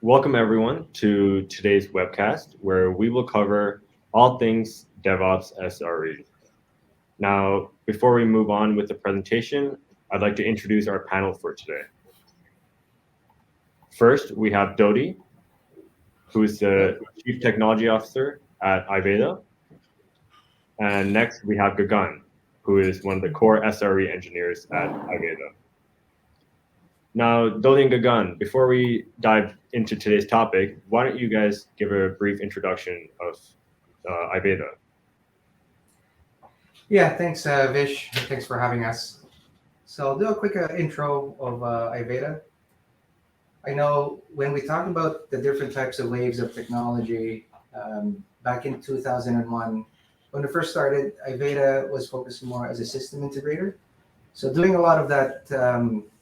welcome everyone to today's webcast where we will cover all things DevOps SRE. Now, before we move on with the presentation, I'd like to introduce our panel for today. First, we have Dodi, who is the Chief Technology Officer at iVedha. And next, we have Gagan, who is one of the core SRE engineers at iVedha. Now, Dodi and Gagan, before we dive into today's topic, why don't you guys give a brief introduction of iVedha? Yeah, thanks, Vish. Thanks for having us. So I'll do a quick intro of iVedha. I know when we talk about the different types of waves of technology, back in 2001, when we first started, iVedha was focused more as a system integrator. So doing a lot of that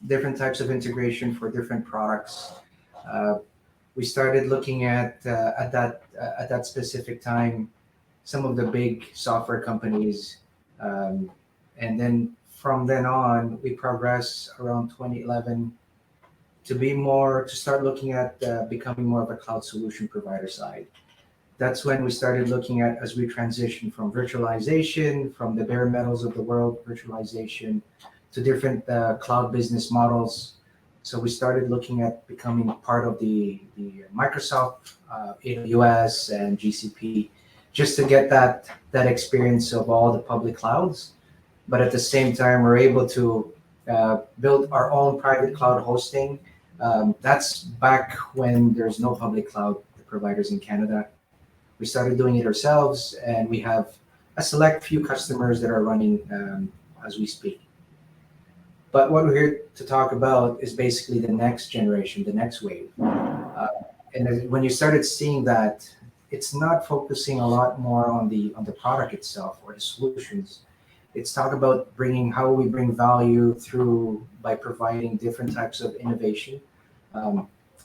different types of integration for different products. We started looking at that specific time some of the big software companies, and then from then on we progress around 2011 to start looking at becoming more of a cloud solution provider side. That's when we started looking at, as we transition from virtualization, from the bare metals of the world virtualization to different cloud business models. So we started looking at becoming part of the Microsoft, AWS, and GCP, just to get that experience of all the public clouds. But at the same time, we're able to build our own private cloud hosting. That's back when there's no public cloud providers in Canada. We started doing it ourselves, and we have a select few customers that are running as we speak. But what we're here to talk about is basically the next generation, the next wave. And when you started seeing that, it's not focusing a lot more on the product itself or the solutions. It's talk about how we bring value through by providing different types of innovation.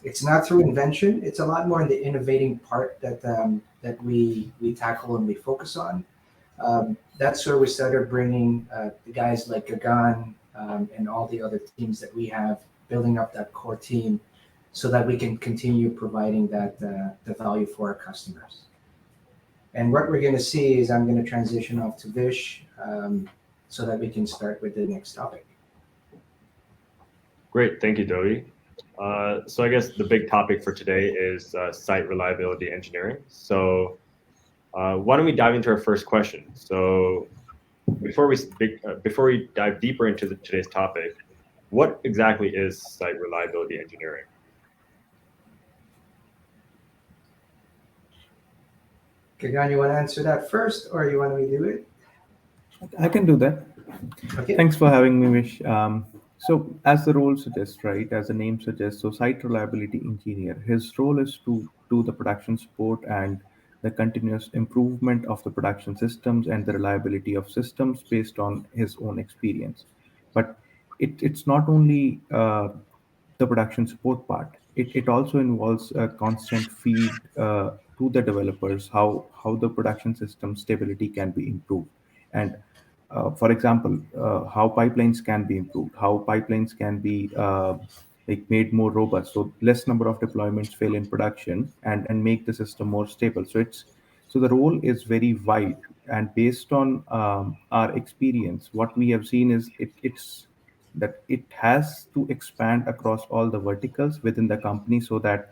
It's not through invention. It's a lot more in the innovating part that we tackle and we focus on. That's where we started bringing the guys like Gagan and all the other teams that we have, building up that core team so that we can continue providing the value for our customers. And what we're going to see is I'm going to transition off to Vish so that we can start with the next topic. Great, thank you, Dodi. So I guess the big topic for today is site reliability engineering. So why don't we dive into our first question? So before we dive deeper into today's topic, what exactly is site reliability engineering? Gagan, you want to answer that first, or you want me to do it? I can do that. Okay. Thanks for having me, Vish. So as the role suggests, right, as the name suggests, so site reliability engineer, his role is to do the production support and the continuous improvement of the production systems and the reliability of systems based on his own experience. But it's not only the production support part. It also involves a constant feed to the developers how the production system stability can be improved. And for example, how pipelines can be improved, how pipelines can be like made more robust, so less number of deployments fail in production and make the system more stable. So the role is very wide, and based on our experience, what we have seen is it's that it has to expand across all the verticals within the company so that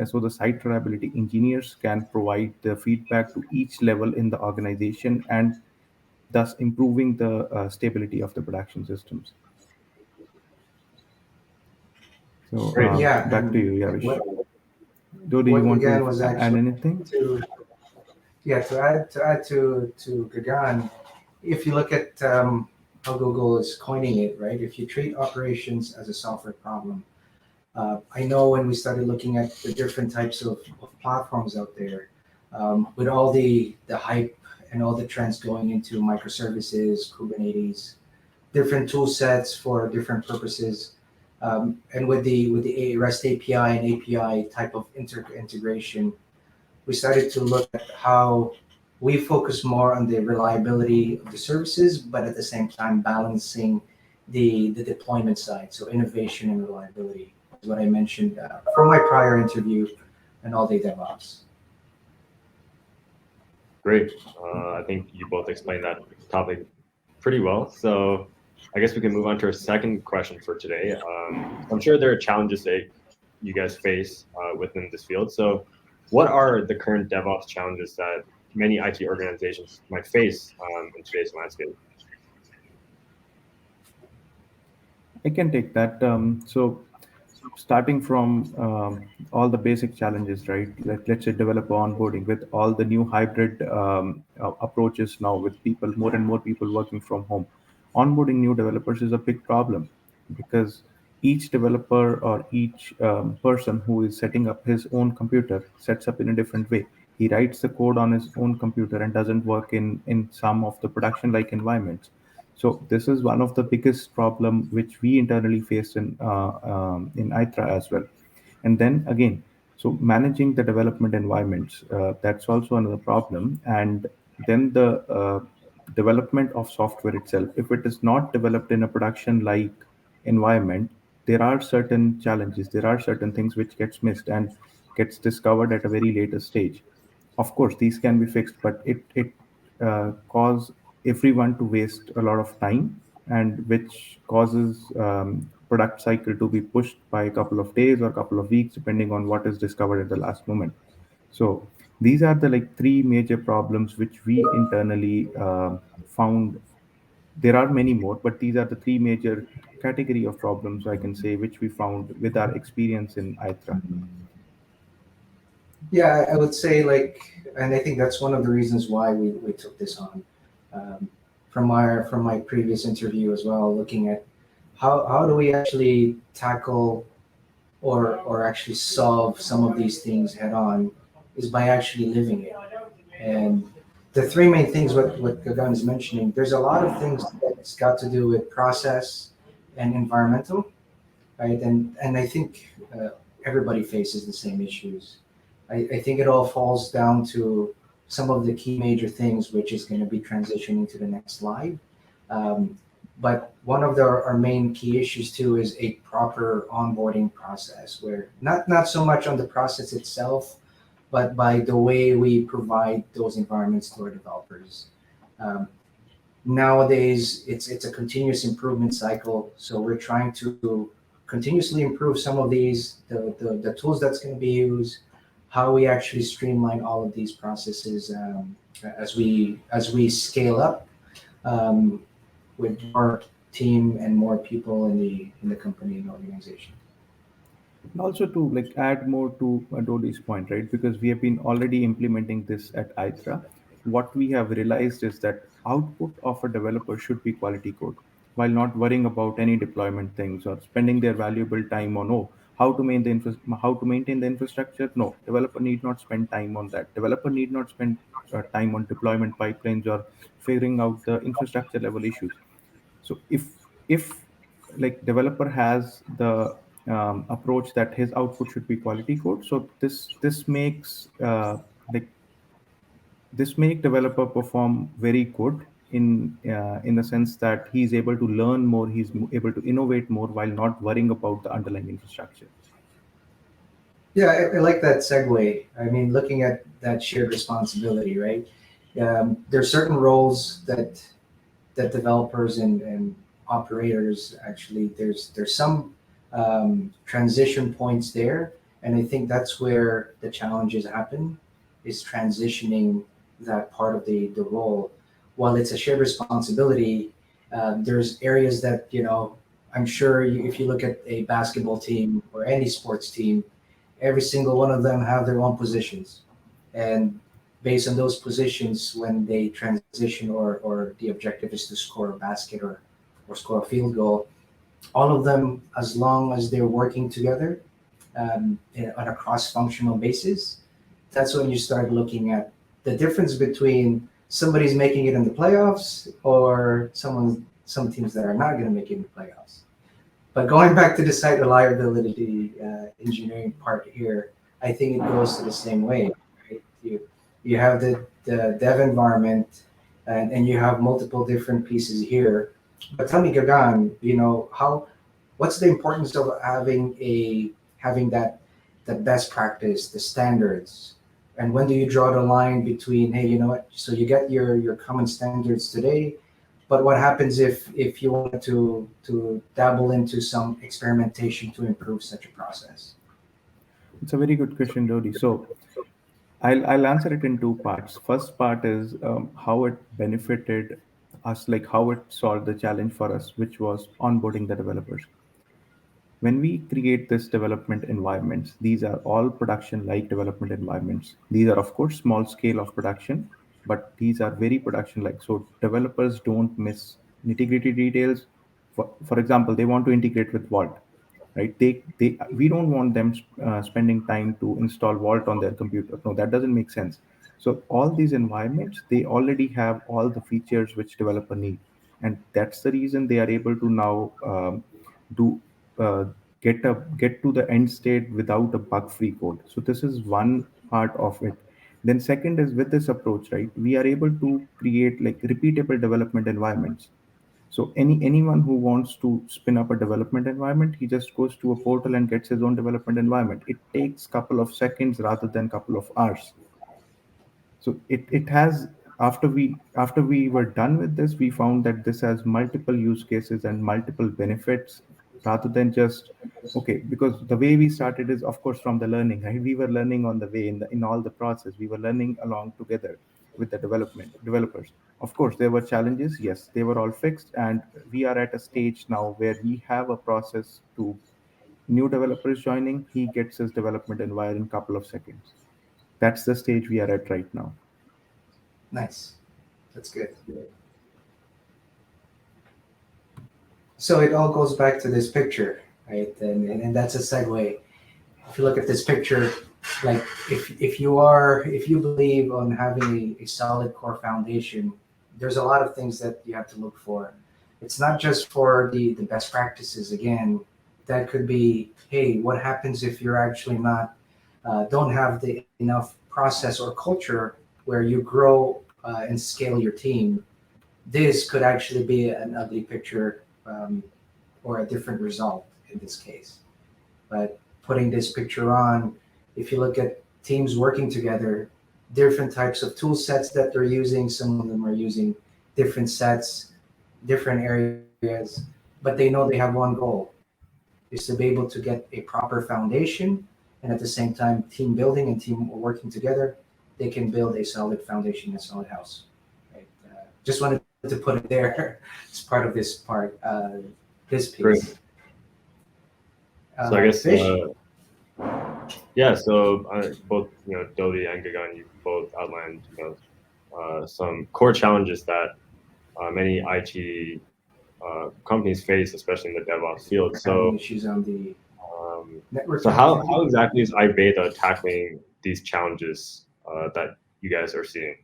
so the site reliability engineers can provide the feedback to each level in the organization and thus improving the stability of the production systems. So Great. back to you, Yavish. Do you What want Gagan to was add actually anything? to add to Gagan, if you look at how Google is coining it, right? If you treat operations as a software problem, I know when we started looking at the different types of platforms out there, with all the hype and all the trends going into microservices, Kubernetes, different tool sets for different purposes, and with the REST API and API type of integration, we started to look at how we focus more on the reliability of the services, but at the same time balancing the deployment side, so innovation and reliability. is what I mentioned from my prior interview and all day DevOps. Great. I think you both explained that topic pretty well. So I guess we can move on to our second question for today. I'm sure there are challenges that you guys face within this field. So what are the current DevOps challenges that many IT organizations might face in today's landscape? I can take that. So starting from all the basic challenges, right? Let's say developer onboarding with all the new hybrid approaches now with people, more and more people working from home. Onboarding new developers is a big problem because each developer or each person who is setting up his own computer sets up in a different way. He writes the code on his own computer and doesn't work in some of the production like environments. So this is one of the biggest problem which we internally face in ITRA as well. And then again, so managing the development environments, that's also another problem. And then the development of software itself, if it is not developed in a production like environment, there are certain challenges, there are certain things which gets missed and gets discovered at a very later stage. Of course, these can be fixed, but it cause everyone to waste a lot of time, and which causes product cycle to be pushed by a couple of days or a couple of weeks, depending on what is discovered at the last moment. So these are the like three major problems which we internally found. There are many more, but these are the three major category of problems I can say which we found with our experience in ITRA. Yeah, I would say and I think that's one of the reasons why we took this on. From my previous interview as well, looking at how do we actually tackle or actually solve some of these things head on is by actually living it. And the three main things what Gagan is mentioning, there's a lot of things that's got to do with process and environmental, right? And I think everybody faces the same issues. I think it all falls down to some of the key major things, which is going to be transitioning to the next slide. But one of our main key issues too is a proper onboarding process, where not so much on the process itself, but by the way we provide those environments to our developers. Nowadays, it's a continuous improvement cycle, so we're trying to continuously improve some of these, the tools that's going to be used, how we actually streamline all of these processes as we scale up with more team and more people in the company and organization. And also to like add more to Dodi's point, right? Because we have been already implementing this at ITRA. What we have realized is that output of a developer should be quality code, while not worrying about any deployment things or spending their valuable time on how to maintain the infrastructure. No, developer need not spend time on that. Developer need not spend time on deployment pipelines or figuring out the infrastructure level issues. So if like developer has the approach that his output should be quality code, so this makes like this make developer perform very good in the sense that he's able to learn more, able to innovate more while not worrying about the underlying infrastructure. Yeah, I like that segue. I mean, looking at that shared responsibility, right? There are certain roles that developers and operators actually there's some transition points there, and I think that's where the challenges happen, is transitioning that part of the role. While it's a shared responsibility, there's areas that I'm sure if you look at a basketball team or any sports team, every single one of them have their own positions, and based on those positions, when they transition or the objective is to score a basket or score a field goal, all of them, as long as they're working together on a cross-functional basis, that's when you start looking at the difference between somebody's making it in the playoffs or some teams that are not going to make it in the playoffs. But going back to the site reliability engineering part here, I think it goes to the same way. Right? You have the dev environment, and you have multiple different pieces here. But tell me, Gagan, what's the importance of having that the best practice, the standards, and when do you draw the line between, hey, you know what? So you get your common standards today, but what happens if you want to dabble into some experimentation to improve such a process? It's a very good question, Dodi. So I'll answer it in two parts. First part is how it benefited us, like how it solved the challenge for us, which was onboarding the developers. When we create this development environments, these are all production like development environments. These are of course small scale of production, but these are very production like. So developers don't miss nitty gritty details. For example, they want to integrate with Vault, right? They We don't want them spending time to install Vault on their computer. No, that doesn't make sense. So all these environments, they already have all the features which developer need, and that's the reason they are able to now do uh, get to the end state without a bug free code. So this is one part of it. Then second is, with this approach, right, we are able to create like repeatable development environments. So anyone who wants to spin up a development environment, he just goes to a portal and gets his own development environment. It takes couple of seconds rather than couple of hours. So it has, after we were done with this, we found that this has multiple use cases and multiple benefits rather than just, okay, because the way we started is of course from the learning, right? We were learning on the way, in all the process we were learning along together with the developers. Of course there were challenges, yes, they were all fixed, and we are at a stage now where we have a process to new developers joining, he gets his development environment in couple of seconds. That's the stage we are at right now. Nice, that's good. So it all goes back to this picture, right? And that's a segue. If you look at this picture, like if you believe on having a solid core foundation, there's a lot of things that you have to look for. It's not just for the best practices. Again, that could be, hey, what happens if you're actually not don't have the enough process or culture where you grow and scale your team. This could actually be an ugly picture, or a different result in this case. But putting this picture on, if you look at teams working together, different types of tool sets that they're using, some of them are using different sets, different areas, but they know they have one goal, is to be able to get a proper foundation, and at the same time, team building and team working together, they can build a solid foundation, a solid house. Right? Just wanted to put it there as part of this this piece. Great. So I guess, Fish? yeah. So both Dodi and Gagan, you both outlined some core challenges that many IT companies face, especially in the DevOps field. So Issues on the network. so how exactly is iVedha tackling these challenges that you guys are seeing?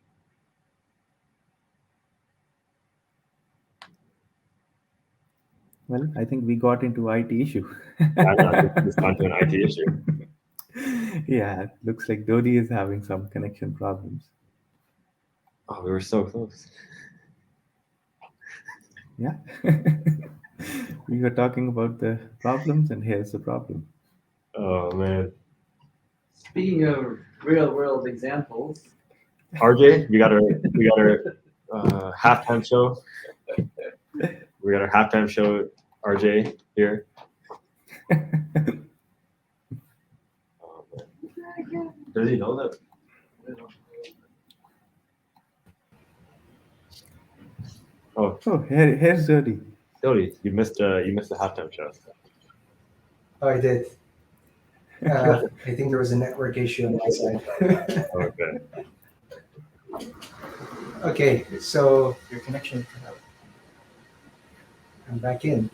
Well, I think we got into IT issue. I think it's gone to an IT issue. Yeah, it looks like Dodi is having some connection problems. Oh, we were so close. Yeah. We were talking about the problems, and here's the problem. Oh man. Speaking of real world examples, RJ, we got our halftime show. We got our halftime show. RJ here. Oh, man. Does he know that? Oh, Here's Dodi. Dodi, you missed the halftime show. Oh, I did. I think there was a network issue on my side. Okay. Okay, so your connection cut out. I'm back in.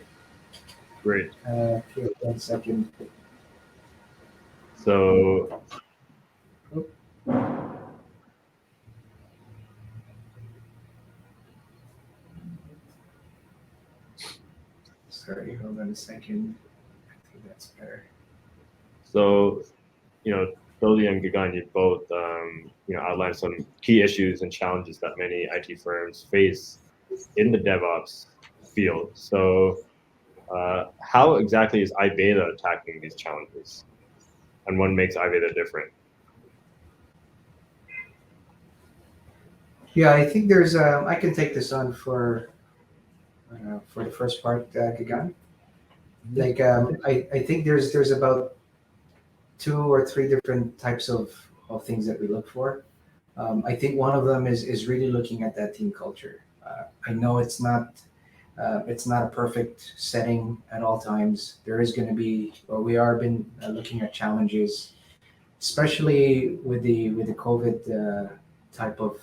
Great. Here, 1 second. So. Sorry, hold on a second. I think that's better. So, Dodi and Gagan, you both, outlined some key issues and challenges that many IT firms face in the DevOps field. So, How exactly is iVedha tackling these challenges, and what makes iVedha different? Yeah, I think there's. I can take this on for the first part, Gagan. Like, I think there's about two or three different types of things that we look for. I think one of them is really looking at that team culture. I know it's not a perfect setting at all times. There is going to be, or we are been looking at challenges, especially with the COVID type of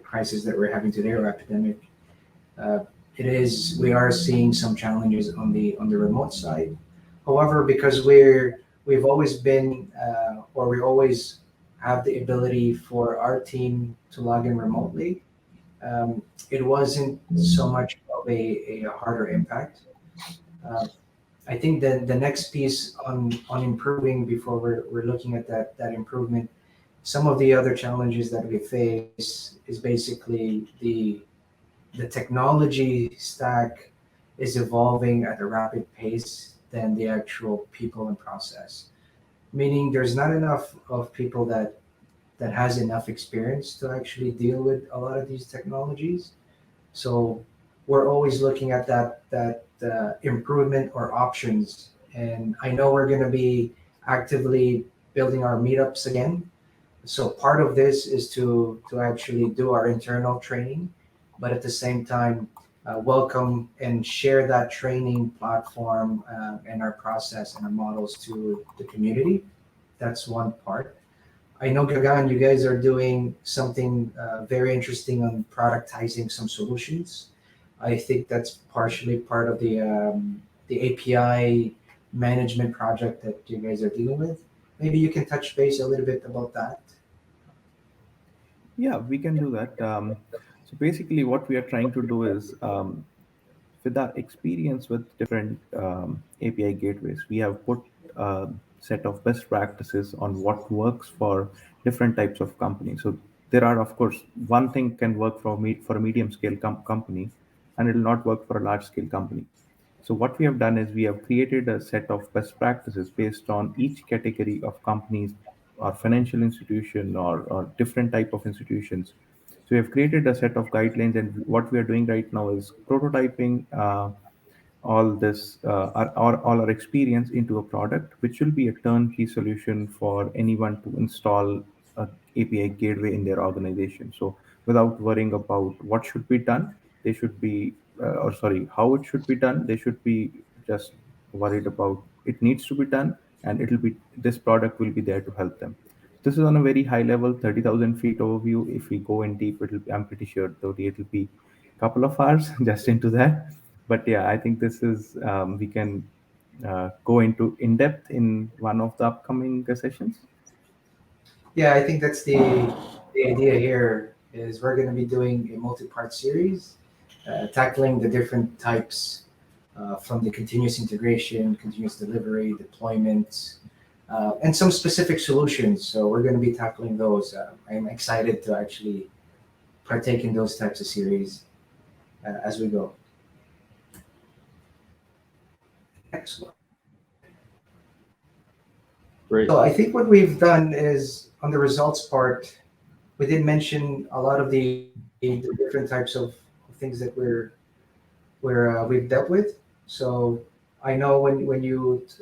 crisis that we're having today, or epidemic. Uh, we are seeing some challenges on the remote side. However, because we've always been or we always have the ability for our team to log in remotely, it wasn't so much of a harder impact. Uh, I think the next piece on improving before we're looking at that improvement, some of the other challenges that we face is basically the technology stack is evolving at a rapid pace than the actual people and process. Meaning there's not enough of people that has enough experience to actually deal with a lot of these technologies. So we're always looking at that improvement or options. And I know we're going to be actively building our meetups again. So part of this is to actually do our internal training, but at the same time, welcome and share that training platform and our process and our models to the community. That's one part. I know, Gagan, you guys are doing something very interesting on productizing some solutions. I think that's partially part of the API management project that you guys are dealing with. Maybe you can touch base a little bit about that. Yeah, we can do that. So basically, what we are trying to do is, with our experience with different API gateways, we have put a set of best practices on what works for different types of companies. So there are, of course, one thing can work for a medium scale company, and it will not work for a large scale company. So what we have done is we have created a set of best practices based on each category of companies or financial institution or different type of institutions. So we have created a set of guidelines, and what we are doing right now is prototyping all this all our experience into a product, which will be a turnkey solution for anyone to install a API gateway in their organization. So without worrying about what should be done, they should be, or sorry, how it should be done. They should be just worried about it needs to be done, and it'll be this product will be there to help them. This is on a very high level, 30,000 feet overview. If we go in deep, I'm pretty sure though it'll be a couple of hours just into that. But yeah, I think this is we can go into in depth in one of the upcoming sessions. Yeah, I think that's the idea here is we're going to be doing a multi-part series tackling the different types from the continuous integration, continuous delivery, deployment, and some specific solutions. So we're going to be tackling those. I'm excited to actually partake in those types of series as we go. Excellent. Great. So I think what we've done is on the results part, we did mention a lot of the different types of things that we've dealt with. So I know when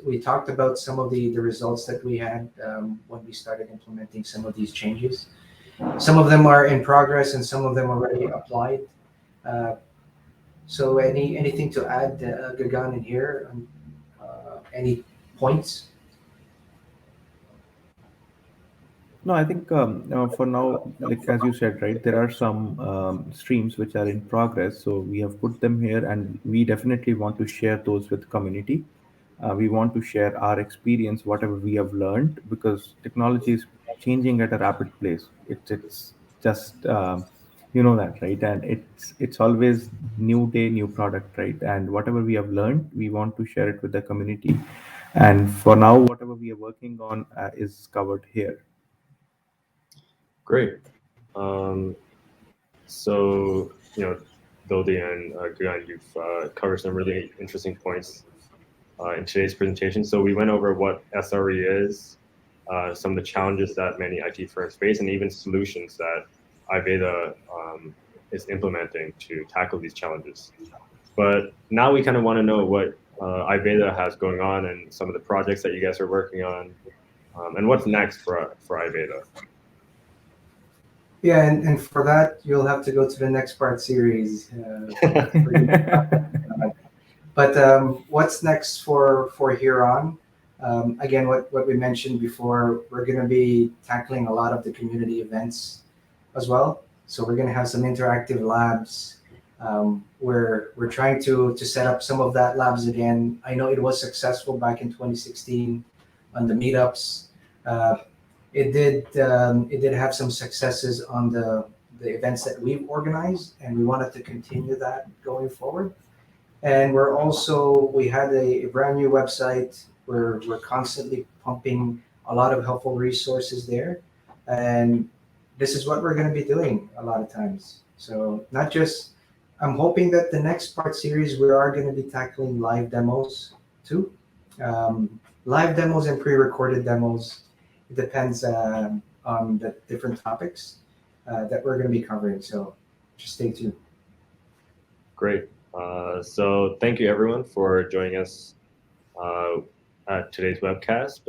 we talked about some of the results that we had when we started implementing some of these changes. Some of them are in progress and some of them already applied. Uh, so anything to add, Gagan, in here? Any points? No, I think for now, like as you said, right, there are some streams which are in progress. So we have put them here, and we definitely want to share those with the community. We want to share our experience, whatever we have learned, because technology is changing at a rapid pace. It's just you know that, right? And it's always new day, new product, right? And whatever we have learned, we want to share it with the community. And for now, whatever we are working on is covered here. Great. So, Dodi and Guyan, you've covered some really interesting points in today's presentation. So we went over what SRE is, some of the challenges that many IT firms face, and even solutions that iVedha is implementing to tackle these challenges. But now we kind of want to know what iVedha has going on and some of the projects that you guys are working on, and what's next for iVedha. Yeah, and for that, you'll have to go to the next part series. But what's next for here on? Again, what we mentioned before, we're going to be tackling a lot of the community events as well. So we're going to have some interactive labs. We're trying to set up some of that labs again. I know it was successful back in 2016 on the meetups. It did have some successes on the events that we've organized, and we wanted to continue that going forward. And we had a brand new website where we're constantly pumping a lot of helpful resources there. And this is what we're going to be doing a lot of times. So I'm hoping that the next part series, we are going to be tackling live demos too. Live demos and pre-recorded demos. It depends on the different topics that we're going to be covering. So just stay tuned. Great. So thank you everyone for joining us at today's webcast.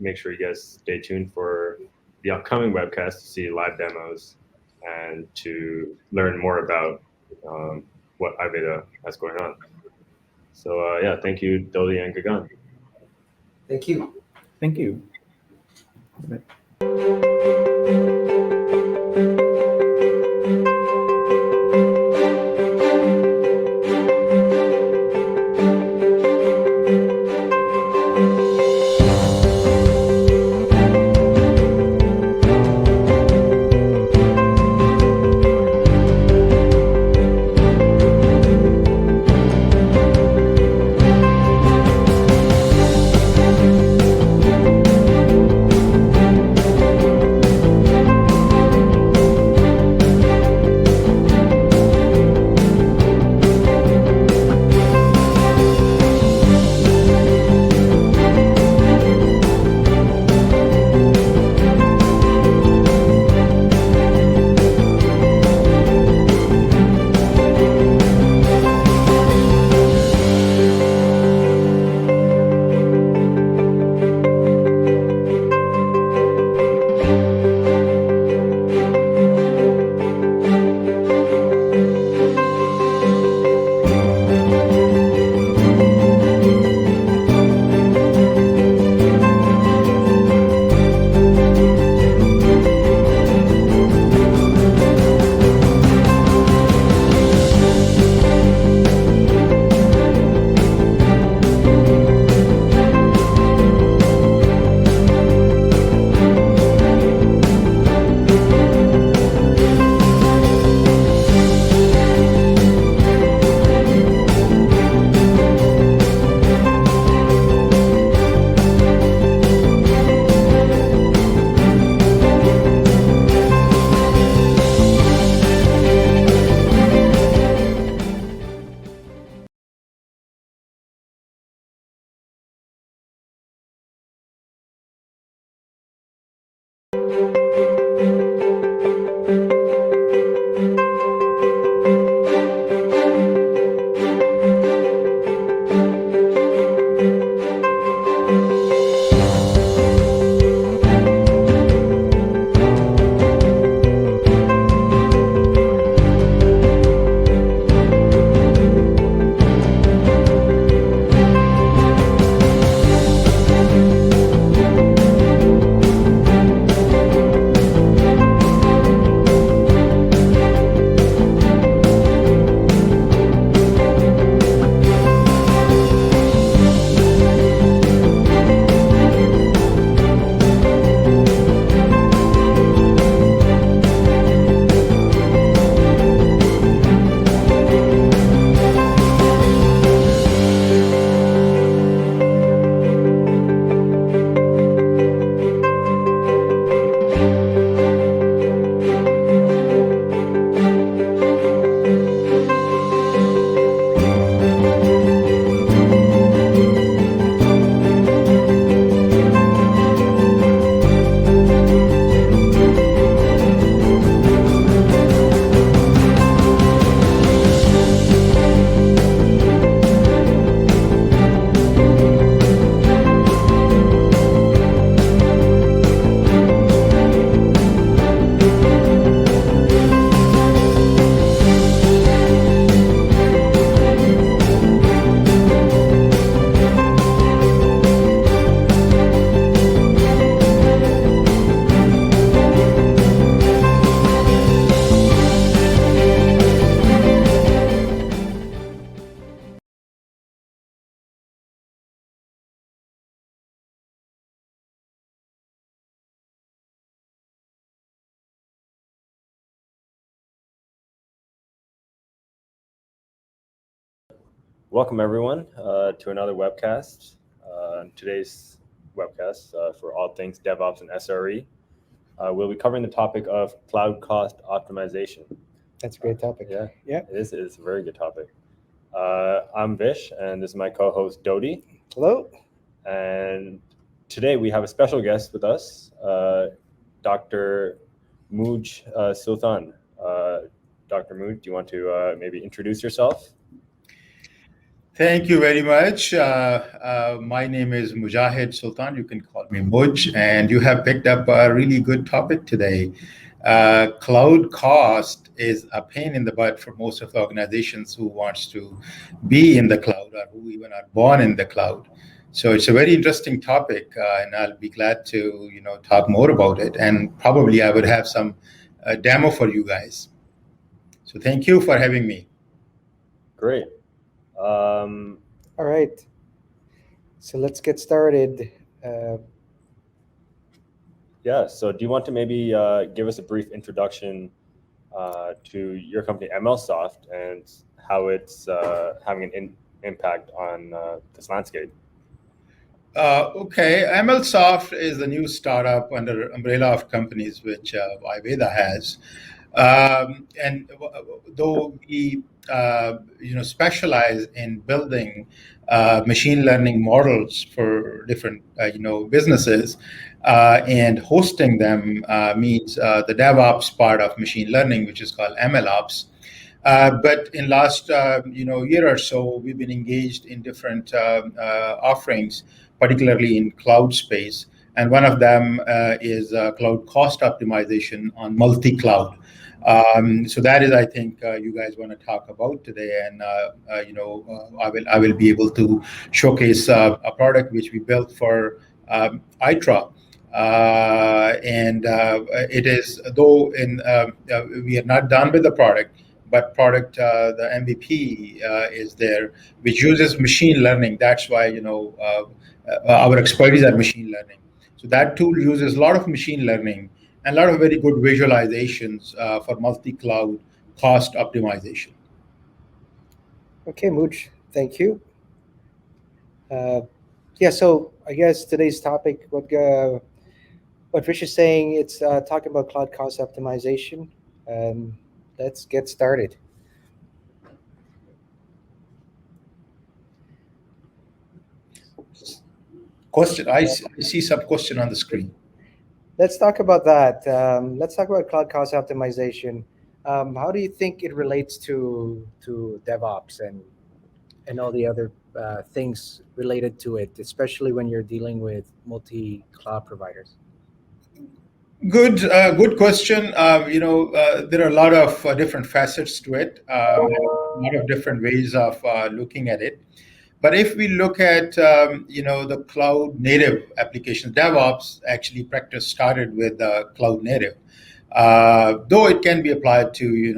Make sure you guys stay tuned for the upcoming webcast to see live demos and to learn more about what iVedha has going on. So yeah, thank you, Dodi and Gagan. Thank you. Thank you. Welcome everyone to another webcast. Today's webcast for all things DevOps and SRE. We'll be covering the topic of cloud cost optimization. That's a great topic. Yeah, Yeah. It is a very good topic. I'm Vish, and this is my co-host Dodi. Hello. And today we have a special guest with us, Dr. Muj Sultan. Dr. Muj, do you want to maybe introduce yourself? Thank you very much. My name is Mujahid Sultan. You can call me Muj, and you have picked up a really good topic today. Cloud cost is a pain in the butt for most of the organizations who wants to be in the cloud or who even are born in the cloud. So it's a very interesting topic, and I'll be glad to talk more about it. And probably I would have some demo for you guys. So thank you for having me. Great. All right. So let's get started. Yeah. So do you want to maybe give us a brief introduction to your company, MLSoft, and how it's having an impact on this landscape? Okay, MLSoft is the new startup under umbrella of companies which iVedha has. And though we specialize in building machine learning models for different businesses, and hosting them means the DevOps part of machine learning, which is called MLOps. But in last year or so, we've been engaged in different offerings, particularly in cloud space, and one of them is cloud cost optimization on multi-cloud. So that is, I think, you guys want to talk about today, and I will be able to showcase a product which we built for ITRA, and it is, though we are not done with the product, but the MVP is there, which uses machine learning. That's why our expertise at machine learning. So that tool uses a lot of machine learning and a lot of very good visualizations for multi-cloud cost optimization. Okay, Muj, thank you. So I guess today's topic, what Vish is saying, it's talking about cloud cost optimization. Let's get started. Question. I see some question on the screen. Let's talk about that. Let's talk about cloud cost optimization. How do you think it relates to DevOps and all the other things related to it, especially when you're dealing with multi-cloud providers? Good question. There are a lot of different facets to it, a lot of different ways of looking at it. But if we look at the cloud native applications, DevOps actually practice started with cloud native, though it can be applied to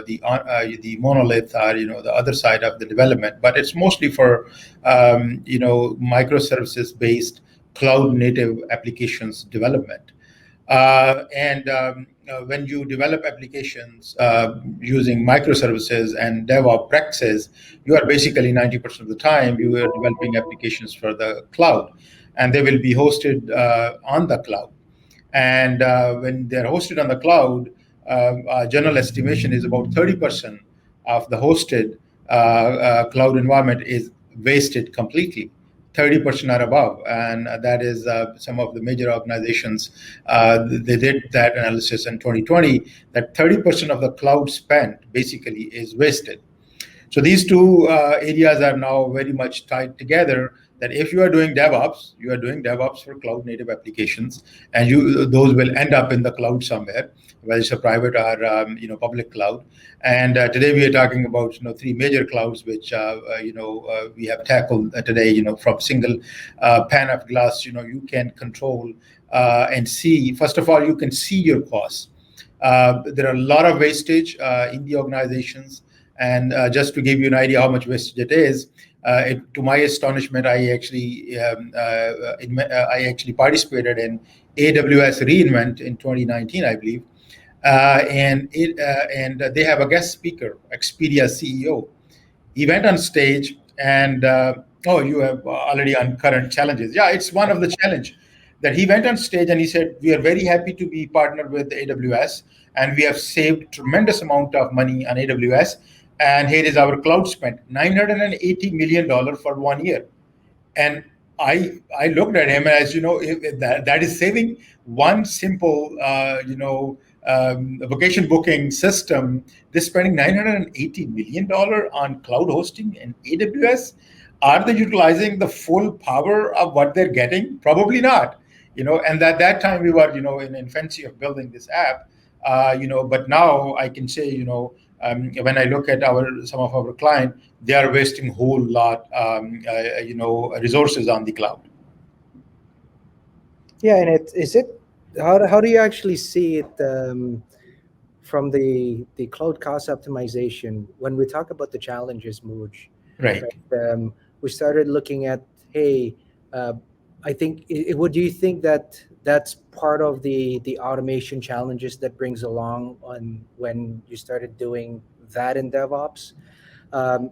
the monolith or the other side of the development. But it's mostly for microservices based cloud native applications development. When you develop applications using microservices and DevOps practices, you are basically 90% of the time you are developing applications for the cloud, and they will be hosted on the cloud. And when they're hosted on the cloud, general estimation is about 30% of the hosted cloud environment is wasted completely. 30% or above, and that is some of the major organizations. They did that analysis in 2020, that 30% of the cloud spent basically is wasted. So these two areas are now very much tied together, that if you are doing DevOps, you are doing DevOps for cloud native applications, and those will end up in the cloud somewhere, whether it's a private or public cloud. And today we are talking about three major clouds which we have tackled today. From single pane of glass, you can control and see. First of all, you can see your costs. There are a lot of wastage in the organizations, and just to give you an idea how much wastage it is, to my astonishment, I actually participated in AWS reInvent in 2019, I believe. And they have a guest speaker, Expedia CEO, He went on stage and, you have already on current challenges. Yeah, it's one of the challenge that he went on stage and he said, we are very happy to be partnered with AWS, and we have saved tremendous amount of money on AWS. And here is our cloud spend, $980 million for 1 year. And I looked at him as, if that is saving one simple, vacation booking system. They're spending $980 million on cloud hosting and AWS. Are they utilizing the full power of what they're getting? Probably not. And at that time we were, in infancy of building this app. But now I can say, when I look at some of our clients, they are wasting a whole lot, resources on the cloud. Yeah, and how do you actually see it from the cloud cost optimization when we talk about the challenges, Mooj? Right. We started looking at, hey, I think, do you think that that's part of the automation challenges that brings along on when you started doing that in DevOps?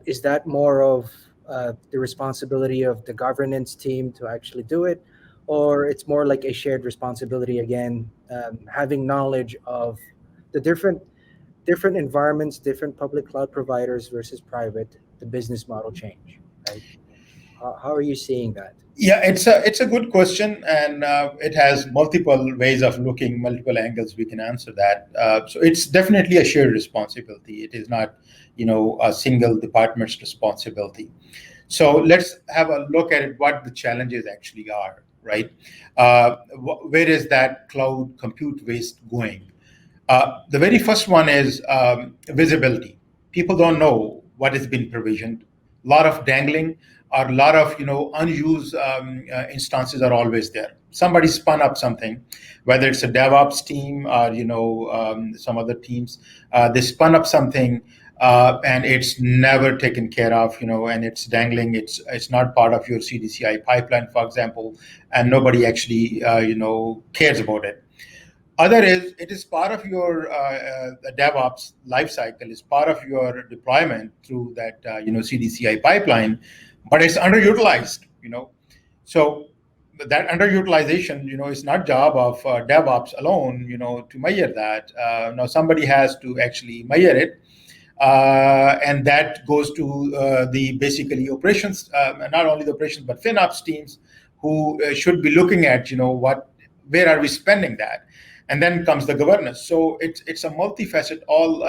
Is that more of the responsibility of the governance team to actually do it, or it's more like a shared responsibility again, having knowledge of the different environments, different public cloud providers versus private, the business model change, right? How are you seeing that? Yeah, it's a good question, and it has multiple ways of looking, multiple angles we can answer that. So it's definitely a shared responsibility. It is not, a single department's responsibility. So let's have a look at it, what the challenges actually are, right? Where is that cloud compute waste going? The very first one is visibility. People don't know what has been provisioned. A lot of dangling, or a lot of unused instances are always there. Somebody spun up something, whether it's a DevOps team or some other teams. They spun up something and it's never taken care of, and it's dangling. It's not part of your CDCI pipeline, for example, and nobody actually cares about it. Other is, it is part of your DevOps lifecycle. It's part of your deployment through that CDCI pipeline, but it's underutilized. So that underutilization, is not job of DevOps alone, to measure that. Now somebody has to actually measure it, and that goes to the basically operations, not only the operations but FinOps teams, who should be looking at where are we spending that. And then comes the governance. So it's a multifaceted. All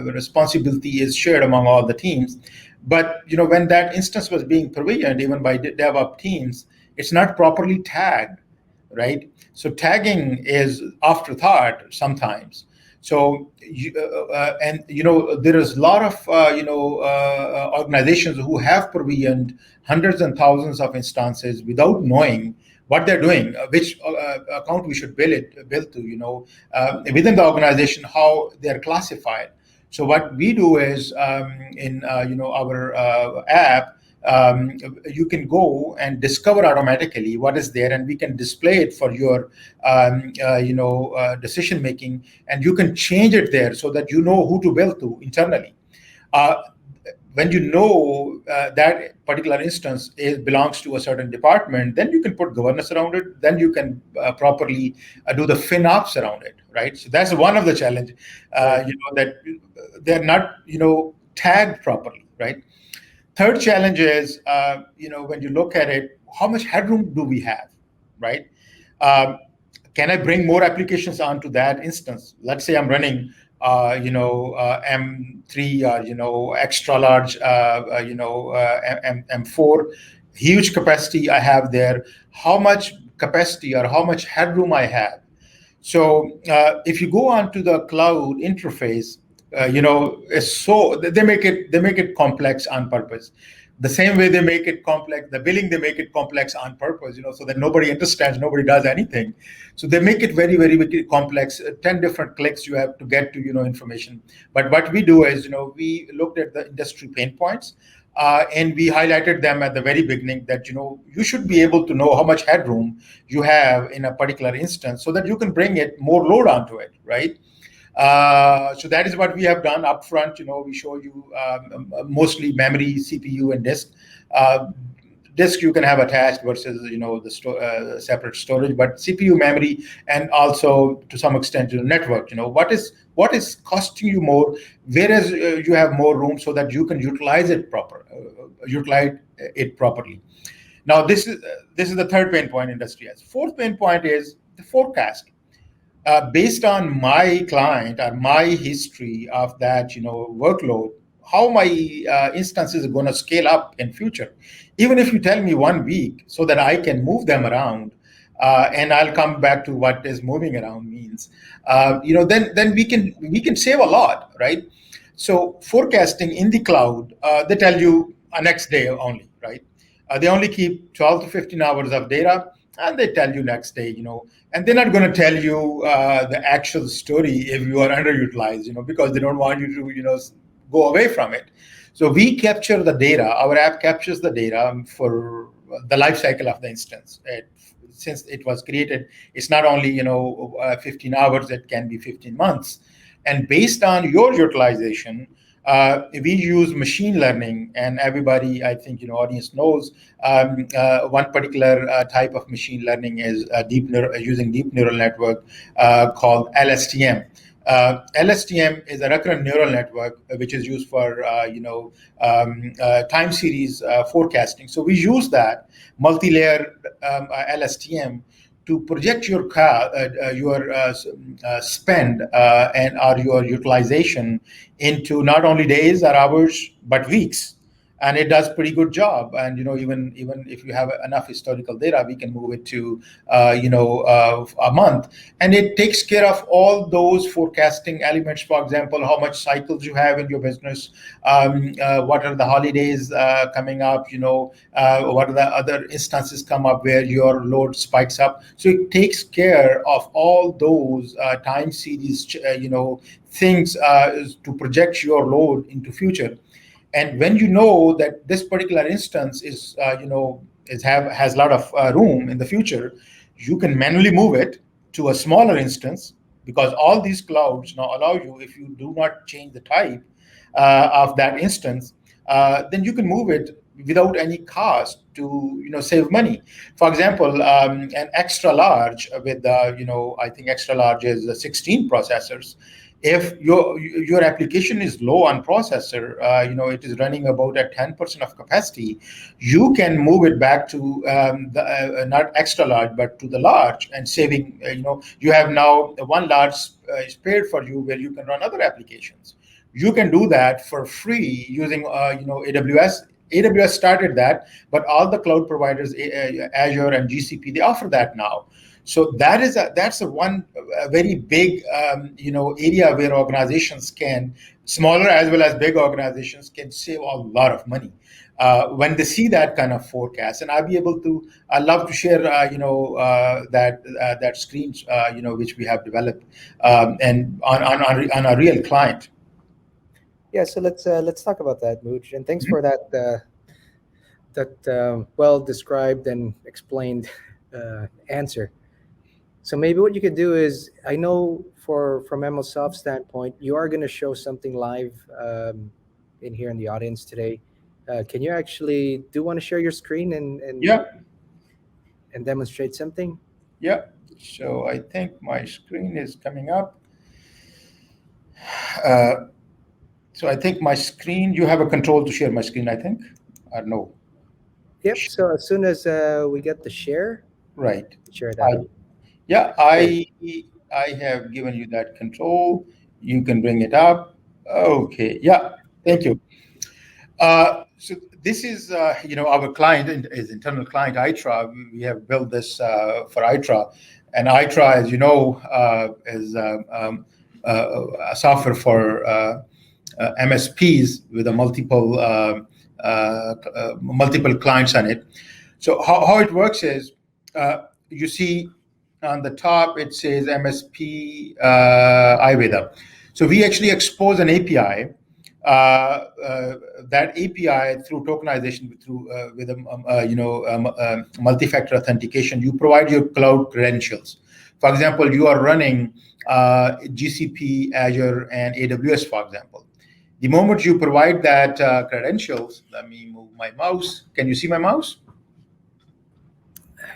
responsibility is shared among all the teams. But when that instance was being provisioned, even by DevOps teams, it's not properly tagged, right? So tagging is afterthought sometimes. So there is a lot of organizations who have provisioned hundreds and thousands of instances without knowing what they're doing, which account we should bill to, within the organization, how they're classified. So what we do is in our app, you can go and discover automatically what is there, and we can display it for your decision making, and you can change it there so that you know who to bill to internally. When you know that particular instance belongs to a certain department, then you can put governance around it. Then you can properly do the FinOps around it, right? So that's one of the challenge, that they're not, tagged properly, right? Third challenge is, when you look at it, how much headroom do we have, right? Can I bring more applications onto that instance? Let's say I'm running M3 or extra large M4, huge capacity I have there. How much capacity or how much headroom I have? So if you go onto the cloud interface, they make it complex on purpose. The same way they make it complex, the billing, they make it complex on purpose, so that nobody understands, nobody does anything. So they make it very, very, very complex. 10 different clicks you have to get to, information. But what we do is, we looked at the industry pain points, and we highlighted them at the very beginning that, you should be able to know how much headroom you have in a particular instance so that you can bring it more load onto it, right? So that is what we have done upfront. We show you mostly memory, CPU, and disk. Disk you can have attached versus the separate storage, but CPU, memory, and also to some extent network. What is costing you more, whereas you have more room so that you can utilize it properly. Now this is the third pain point industry has. Fourth pain point is the forecast. Based on my client or my history of that workload, how my instances are going to scale up in future. Even if you tell me 1 week so that I can move them around, and I'll come back to what is moving around means, then we can save a lot, right? So forecasting in the cloud, they tell you next day only, right? They only keep 12 to 15 hours of data, and they tell you next day, and they're not going to tell you the actual story if you are underutilized, because they don't want you to, go away from it. So we capture the data. Our app captures the data for the life cycle of the instance. Since it was created, it's not only 15 hours; it can be 15 months. And based on your utilization, we use machine learning, and everybody, I think, audience knows one particular type of machine learning is using deep neural network called LSTM. LSTM is a recurrent neural network which is used for time series forecasting. So we use that multi-layer LSTM to project your spend or your utilization into not only days or hours but weeks. And it does pretty good job. And even if you have enough historical data, we can move it to a month, and it takes care of all those forecasting elements. For example, how much cycles you have in your business, what are the holidays coming up, what are the other instances come up where your load spikes up. So it takes care of all those time series, things to project your load into future. And when you know that this particular instance is, has a lot of room in the future, you can manually move it to a smaller instance, because all these clouds now allow you, if you do not change the type of that instance, then you can move it without any cost to save money. For example, an extra large with I think extra large is 16 processors. If your application is low on processor, it is running about at 10% of capacity, you can move it back to not extra large but to the large, and saving. You have now one large spared for you where you can run other applications. You can do that for free using AWS. AWS started that, but all the cloud providers, Azure and GCP, they offer that now. So that's one very big area where organizations can, smaller as well as big organizations, can save a lot of money when they see that kind of forecast. And I'd love to share that screens which we have developed and on a real client. Yeah, so let's talk about that, Mooj, and thanks for that well described and explained answer. So maybe what you could do is, I know from MLSoft's standpoint, you are going to show something live in here in the audience today. Can you actually want to share your screen and demonstrate something? Yeah. So I think my screen is coming up. So I think my screen, you have a control to share my screen, I think, or no? Yep. So as soon as we get the share, right, share that. I have given you that control. You can bring it up. Okay. Yeah. Thank you. So this is our client is internal client ITRA. We have built this for ITRA, and ITRA, as you know, is a software for MSPs with a multiple clients on it. So how it works is, you see on the top it says MSP iVedha. So we actually expose an API. That API through tokenization, with multi-factor authentication, you provide your cloud credentials. For example, you are running GCP, Azure, and AWS, for example. The moment you provide that credentials, let me move my mouse. Can you see my mouse?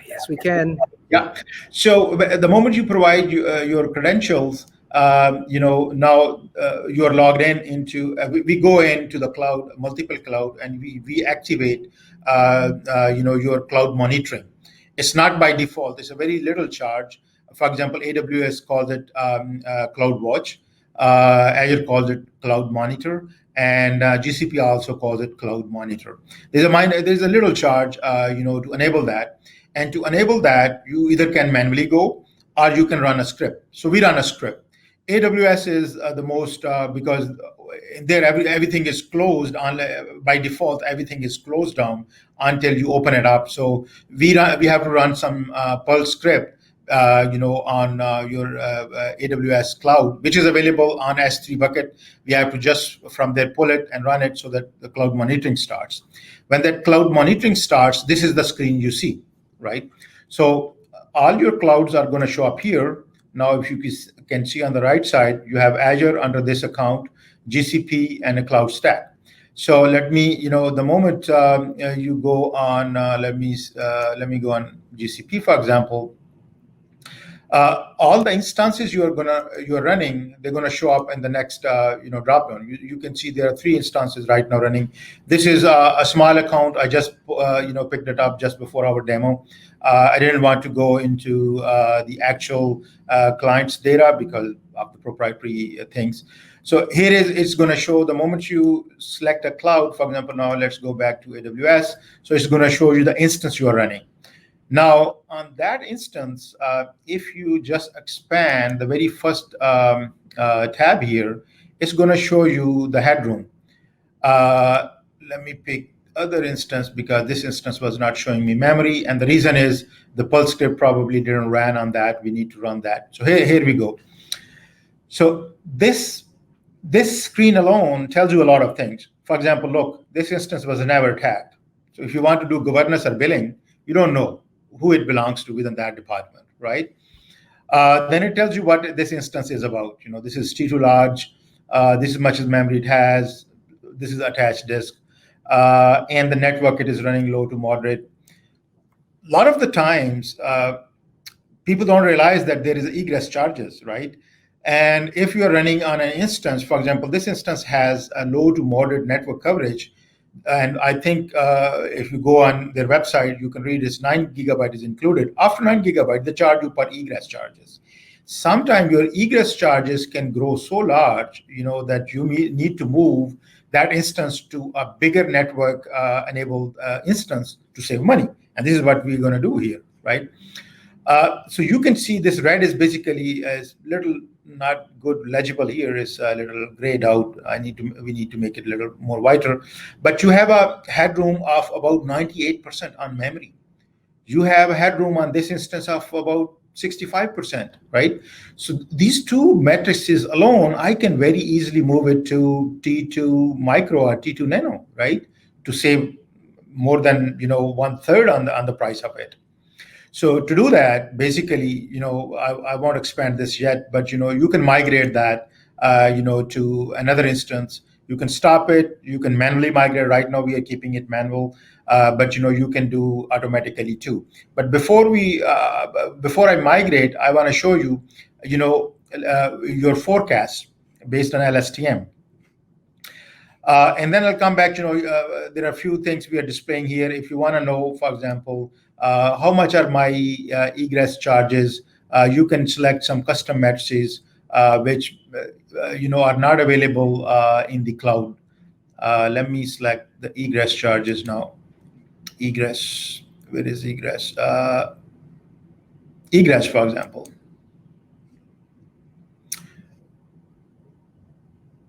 Yes, we can. Yeah. So the moment you provide your credentials, now you are logged in into. We go into the cloud, multiple cloud, and we activate, your cloud monitoring. It's not by default. It's a very little charge. For example, AWS calls it Cloud Watch. Azure calls it Cloud Monitor, and GCP also calls it Cloud Monitor. There's a little charge, to enable that. And to enable that, you either can manually go or you can run a script. So we run a script. AWS is the most because there everything is closed on by default. Everything is closed down until you open it up. So we have to run some Perl script, on your AWS cloud, which is available on S3 bucket. We have to just from there pull it and run it so that the cloud monitoring starts. When that cloud monitoring starts, this is the screen you see. Right? So all your clouds are going to show up here. Now, if you can see on the right side, you have Azure under this account, GCP, and a cloud stack. So let me, the moment you go on, let me go on GCP, for example. All the instances you're running, they're gonna show up in the next drop down. You can see there are 3 instances right now running. This is a small account. I just picked it up just before our demo. I didn't want to go into the actual client's data because of the proprietary things. So here it's going to show the moment you select a cloud. For example, now let's go back to AWS. So it's going to show you the instance you are running. Now, on that instance, if you just expand the very first tab here, it's going to show you the headroom. Let me pick other instance because this instance was not showing me memory. And the reason is the Perl script probably didn't run on that. We need to run that. So here we go. So this screen alone tells you a lot of things. For example, look, this instance was never tagged. So if you want to do governance or billing, you don't know who it belongs to within that department, right? Then it tells you what this instance is about. This is T2 large, this is much as memory it has, this is attached disk, and the network it is running low to moderate. A lot of the times, people don't realize that there is egress charges, right? And if you're running on an instance, for example, this instance has a low to moderate network coverage. And I think if you go on their website, you can read it's 9 gigabyte is included. After 9 gigabyte, they charge you per egress charges. Sometimes your egress charges can grow so large, that you need to move that instance to a bigger network enabled instance to save money. And this is what we're going to do here, right? So you can see this red is basically as little not good legible here is a little grayed out. We need to make it a little more whiter, but you have a headroom of about 98% on memory. You have a headroom on this instance of about 65%, right? So these two matrices alone, I can very easily move it to T2 micro or T2 nano, right? To save more than 1/3 on the price of it. So to do that, basically, I won't expand this yet, but you can migrate that, to another instance. You can stop it. You can manually migrate. Right now, we are keeping it manual, but you can do automatically too. But before I migrate, I want to show you, your forecast based on LSTM. And then I'll come back. There are a few things we are displaying here. If you want to know, for example, how much are my egress charges, you can select some custom matrices which are not available in the cloud. Let me select the egress charges now. Egress, where is egress? Egress, for example.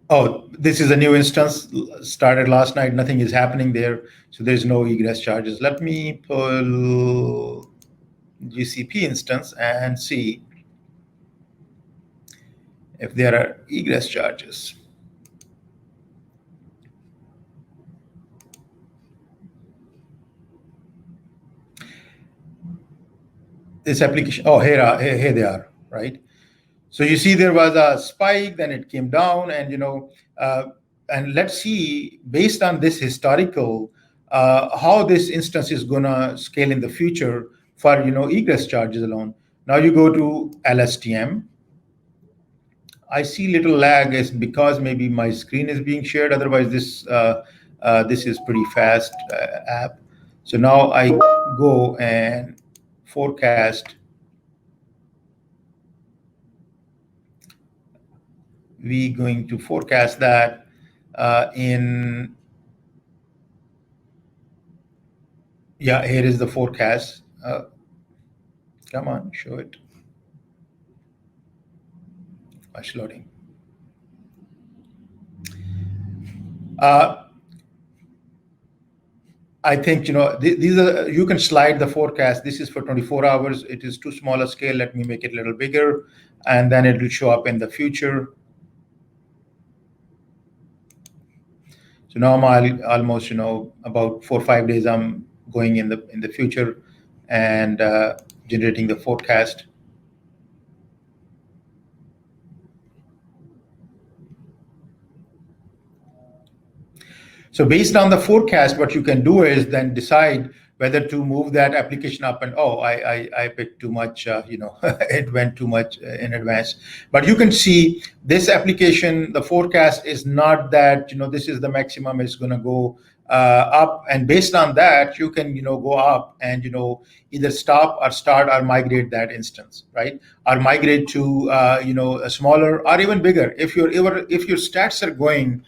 Oh, this is a new instance, started last night. Nothing is happening there, so there's no egress charges. Let me pull GCP instance and see if there are egress charges. this application. Oh, here they are, right? So you see there was a spike, then it came down, and and let's see based on this historical how this instance is gonna scale in the future for egress charges alone. Now you go to LSTM. I see little lag is because maybe my screen is being shared. Otherwise, this is pretty fast app. So now I go and forecast. We going to forecast that here is the forecast. Come on, show it. Much loading. I think these are, you can slide the forecast. This is for 24 hours. It is too small a scale. Let me make it a little bigger, and then it will show up in the future. So now I'm almost about 4 or 5 days. I'm going in the future and generating the forecast. So based on the forecast, what you can do is then decide whether to move that application up. And I picked too much, it went too much in advance. But you can see this application, the forecast is not that, this is the maximum, it's going to go up. And based on that, you can, go up and, either stop or start or migrate that instance, right? Or migrate to, a smaller or even bigger. If your stats are going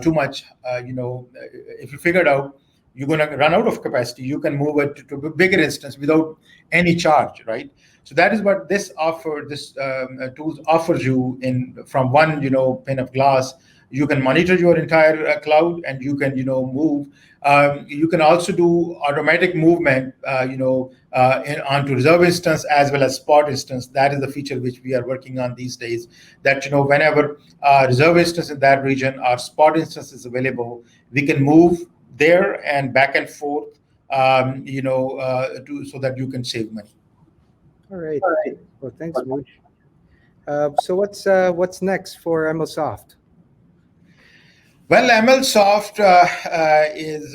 too much, if you figured out you're going to run out of capacity, you can move it to a bigger instance without any charge, right? So that is what this tools offers you from one Mm-hmm. pane of glass. You can monitor your entire cloud, and you can move. You can also do automatic movement onto reserve instance as well as spot instance. That is the feature which we are working on these days, that whenever reserve instance in that region or spot instance is available, we can move there and back and forth so that you can save money. All right. Well, thanks, Mooj. So what's next for MLSoft? Well, MLSoft is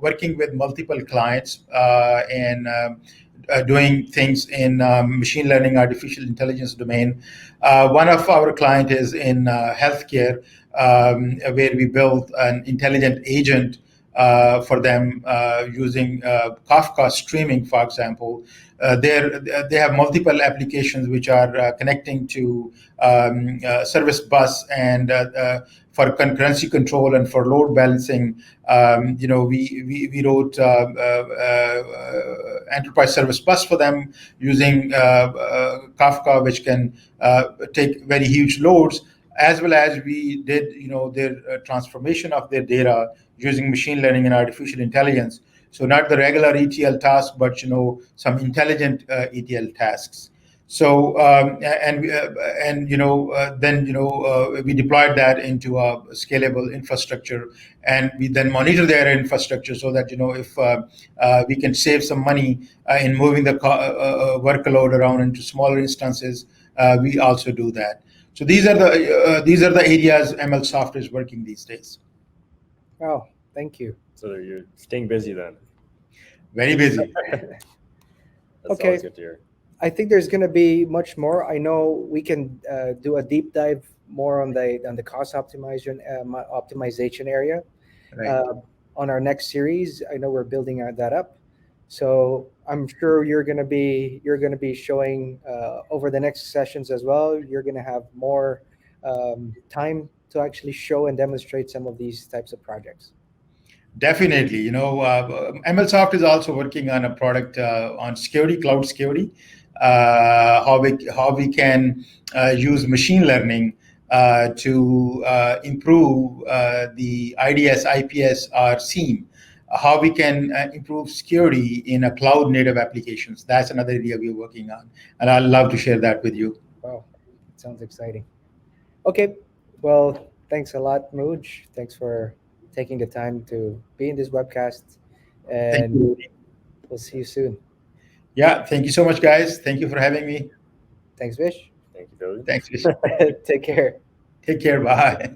working with multiple clients and doing things in machine learning, artificial intelligence domain. One of our client is in healthcare, where we built an intelligent agent for them using Kafka streaming, for example. They have multiple applications which are connecting to service bus and for concurrency control and for load balancing. We wrote enterprise service bus for them using Kafka, which can take very huge loads, as well as we did their transformation of their data using machine learning and artificial intelligence. So not the regular ETL task, but some intelligent ETL tasks. So then we deployed that into a scalable infrastructure, and we then monitor their infrastructure so that if we can save some money in moving the workload around into smaller instances, we also do that. So these are the areas MLSoft is working these days. Oh, thank you. So you're staying busy then. Very busy. That's Okay. always good to hear. I think there's going to be much more. I know we can do a deep dive more on the cost optimization area Right. on our next series. I know we're building that up, so I'm sure you're going to be showing over the next sessions as well. You're going to have more time to actually show and demonstrate some of these types of projects. Definitely. MLSoft is also working on a product on security, cloud security, how we can use machine learning to improve the IDS, IPS, or SIEM, how we can improve security in a cloud native applications. That's another area we're working on, and I'd love to share that with you. Wow, it sounds exciting. Okay, well, thanks a lot, Mooj. Thanks for taking the time to be in this webcast, Thank and you. we'll see you soon. Yeah, thank you so much, guys. Thank you for having me. Thanks, Vish. Thank you, Billy. Thanks. Take care. Take care. Bye.